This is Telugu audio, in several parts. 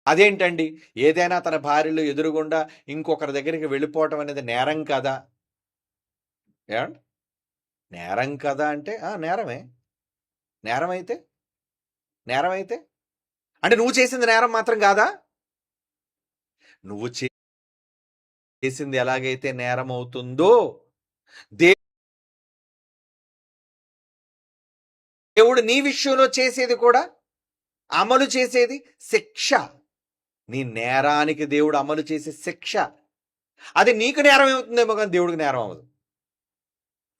అదేంటండి, ఏదైనా తన భార్యలు ఎదురుగుండా ఇంకొకరి దగ్గరికి వెళ్ళిపోవటం అనేది నేరం కదా? ఏమండి? నేరం కదా అంటే నేరమే. నేరమైతే నేరమైతే అంటే నువ్వు చేసింది నేరం మాత్రం కాదా? నువ్వు చేసింది ఎలాగైతే నేరం అవుతుందో, దేవుడు నీ విషయంలో చేసేది కూడా, అమలు చేసేది శిక్ష. నీ నేరానికి దేవుడు అమలు చేసే శిక్ష. అది నీకు నేరం ఏమవుతుందేమో కానీ దేవుడికి నేరం అవ్వదు.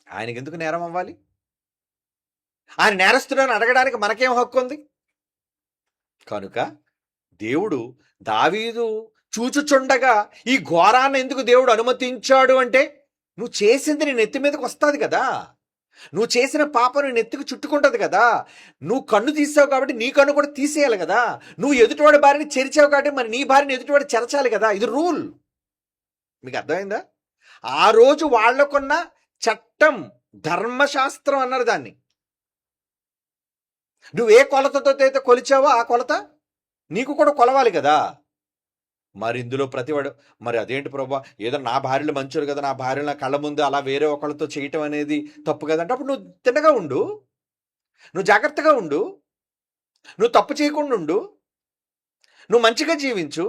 ఆయనకి ఎందుకు నేరం అవ్వాలి? ఆయన నేరస్తుడని అడగడానికి మనకేం హక్కు ఉంది? కనుక దేవుడు దావీదు చూచుచుండగా ఈ ఘోరాన్ని ఎందుకు దేవుడు అనుమతించాడు అంటే, నువ్వు చేసింది నీ నెత్తి మీదకి వస్తుంది కదా, నువ్వు చేసిన పాపం నీ నెత్తికి చుట్టుకుంటుంది కదా, నువ్వు కన్ను తీసావు కాబట్టి నీ కన్ను కూడా తీసేయాలి కదా, నువ్వు ఎదుటివాడి భార్యని చెరిచావు కాబట్టి మరి నీ భార్యని ఎదుటివాడు చెరచాలి కదా. ఇది రూల్. మీకు అర్థమైందా? ఆ రోజు వాళ్లకున్న చట్టం, ధర్మశాస్త్రం అన్నారు దాన్ని. నువ్వు ఏ కొలతతో అయితే కొలిచావో ఆ కొలత నీకు కూడా కొలవాలి కదా. మరి ఇందులో ప్రతివాడు మరి అదేంటి ప్రభా, ఏదో నా భార్యలు మంచోరు కదా, నా భార్యలు నా కళ్ళ ముందు అలా వేరే ఒకళ్ళతో చేయటం అనేది తప్పు కదంటే అప్పుడు నువ్వు తిన్నగా ఉండు, నువ్వు జాగ్రత్తగా ఉండు, నువ్వు తప్పు చేయకుండా ఉండు, నువ్వు మంచిగా జీవించు.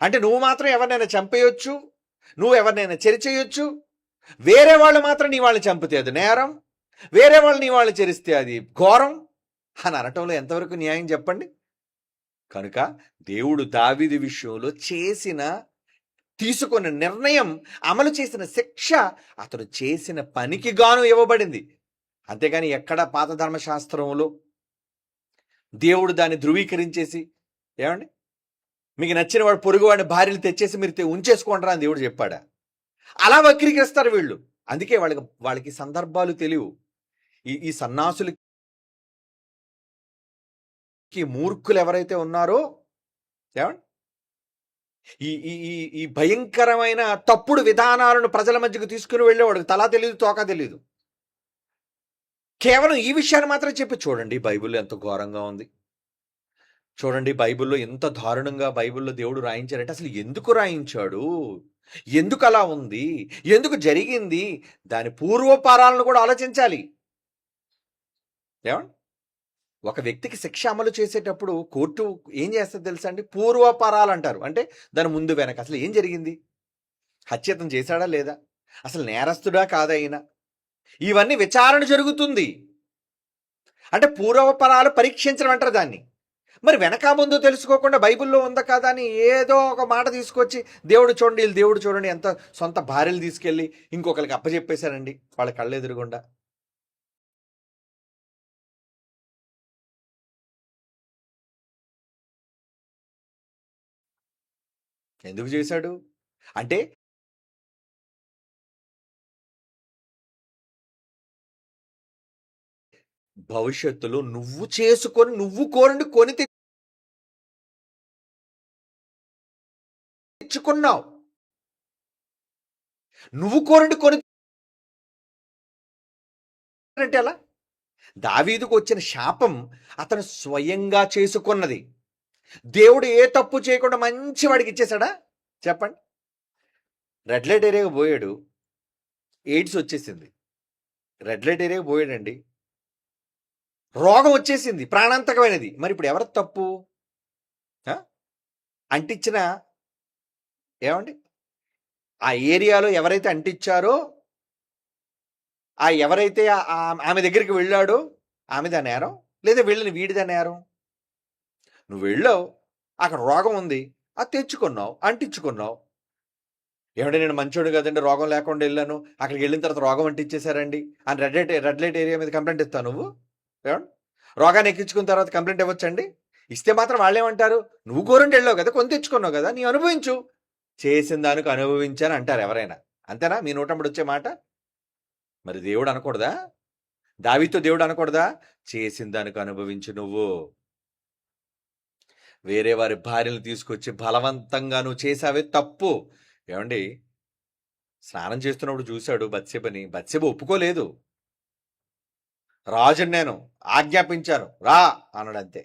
అంటే నువ్వు మాత్రం ఎవరినైనా చంపేయొచ్చు, నువ్వు ఎవరినైనా చెరిచేయొచ్చు, వేరే వాళ్ళు మాత్రం నీ వాళ్ళని చంపితే అది నేరం, వేరే వాళ్ళు నీ వాళ్ళని చెరిస్తే అది ఘోరం అని అనటంలో ఎంతవరకు న్యాయం చెప్పండి? కనుక దేవుడు దావీదు విషయంలో తీసుకున్న నిర్ణయం, అమలు చేసిన శిక్ష అతడు చేసిన పనికి గాను ఇవ్వబడింది. అంతేగాని ఎక్కడ పాత ధర్మశాస్త్రంలో దేవుడు దాన్ని ధృవీకరించేసి, ఏమండి మీకు నచ్చిన వాడు పొరుగువాడిని భార్యలు తెచ్చేసి మీరు ఉంచేసుకుంటారా అని దేవుడు చెప్పాడా? అలా వక్రీకరిస్తారు వీళ్ళు. అందుకే వాళ్ళకి సందర్భాలు తెలియవు. ఈ సన్నాసులకి, మూర్ఖులు ఎవరైతే ఉన్నారో, ఏమండి ఈ ఈ ఈ భయంకరమైన తప్పుడు విధానాలను ప్రజల మధ్యకు తీసుకుని వెళ్ళేవాడు తలా తెలియదు, తోక తెలియదు. కేవలం ఈ విషయాన్ని మాత్రం చెప్పి చూడండి బైబిల్లో ఎంత ఘోరంగా ఉంది. చూడండి బైబిల్లో ఎంత దారుణంగా బైబిల్లో దేవుడు రాయించారంటే అసలు ఎందుకు రాయించాడు, ఎందుకు అలా ఉంది, ఎందుకు జరిగింది, దాని పూర్వపారాలను కూడా ఆలోచించాలి. ఏమండి ఒక వ్యక్తికి శిక్ష అమలు చేసేటప్పుడు కోర్టు ఏం చేస్తుంది తెలుసా అండి? పూర్వపరాలు అంటారు. అంటే దాని ముందు వెనక అసలు ఏం జరిగింది, హత్యతం చేశాడా లేదా, అసలు నేరస్తుడా కాదా అయినా, ఇవన్నీ విచారణ జరుగుతుంది. అంటే పూర్వపరాలు పరీక్షించడం అంటారు దాన్ని. మరి వెనక ముందు తెలుసుకోకుండా బైబిల్లో ఉందా కాదా అని ఏదో ఒక మాట తీసుకొచ్చి దేవుడు చూడండి ఎంత సొంత భార్యలు తీసుకెళ్ళి ఇంకొకరికి అప్పచెప్పేశారండి వాళ్ళ కళ్ళ ఎదురుగుండా. ఎందుకు చేశాడు అంటే భవిష్యత్తులో నువ్వు చేసుకొని నువ్వు కొని తెచ్చుకున్నావు, నువ్వు కొని అంటే అలా దావీదుకు వచ్చిన శాపం అతను స్వయంగా చేసుకున్నది. దేవుడు ఏ తప్పు చేయకుండా మంచి వాడికి ఇచ్చేశాడా చెప్పండి? రెడ్ లైట్ ఏరియాగా పోయాడు, ఎయిడ్స్ వచ్చేసింది. రెడ్ లైట్ ఏరియాగా పోయాడండి, రోగం వచ్చేసింది ప్రాణాంతకమైనది. మరి ఇప్పుడు ఎవరి తప్పు? అంటించిన ఏమండి ఆ ఏరియాలో ఎవరైతే అంటించారో, ఎవరైతే ఆమె దగ్గరికి వెళ్ళాడో ఆమెదా నేరం, లేదా వెళ్ళిన వీడిదా నేరం? నువ్వు వెళ్ళావు, అక్కడ రోగం ఉంది, అది తెచ్చుకున్నావు, అంటించుకున్నావు. ఏమంటే నేను మంచోడు కదండి, రోగం లేకుండా వెళ్ళాను, అక్కడికి వెళ్ళిన తర్వాత రోగం అంటించేశారండి అని రెడ్ లైట్ ఏరియా మీద కంప్లైంట్ ఇస్తావు నువ్వు? ఏమండి రోగాన్ని ఎక్కించుకున్న తర్వాత కంప్లైంట్ ఇవ్వచ్చండి? ఇస్తే మాత్రం వాళ్ళేమంటారు, నువ్వు కోరండి వెళ్ళావు కదా, కొని తెచ్చుకున్నావు కదా, నీ అనుభవించు, చేసిన దానికి అనుభవించాను అంటారు ఎవరైనా. అంతేనా మీ నోటంబడి వచ్చే మాట? మరి దేవుడు అనకూడదా? దావీదుతో దేవుడు అనకూడదా, చేసిన దానికి అనుభవించు నువ్వు? వేరే వారి భార్యలు తీసుకొచ్చి బలవంతంగా నువ్వు చేసావే తప్పు. ఏమండి స్నానం చేస్తున్నప్పుడు చూశాడు బత్సెబని, బత్సెబ ఒప్పుకోలేదు. రాజుని నేను ఆజ్ఞాపించాను రా అన్నాడు, అంతే.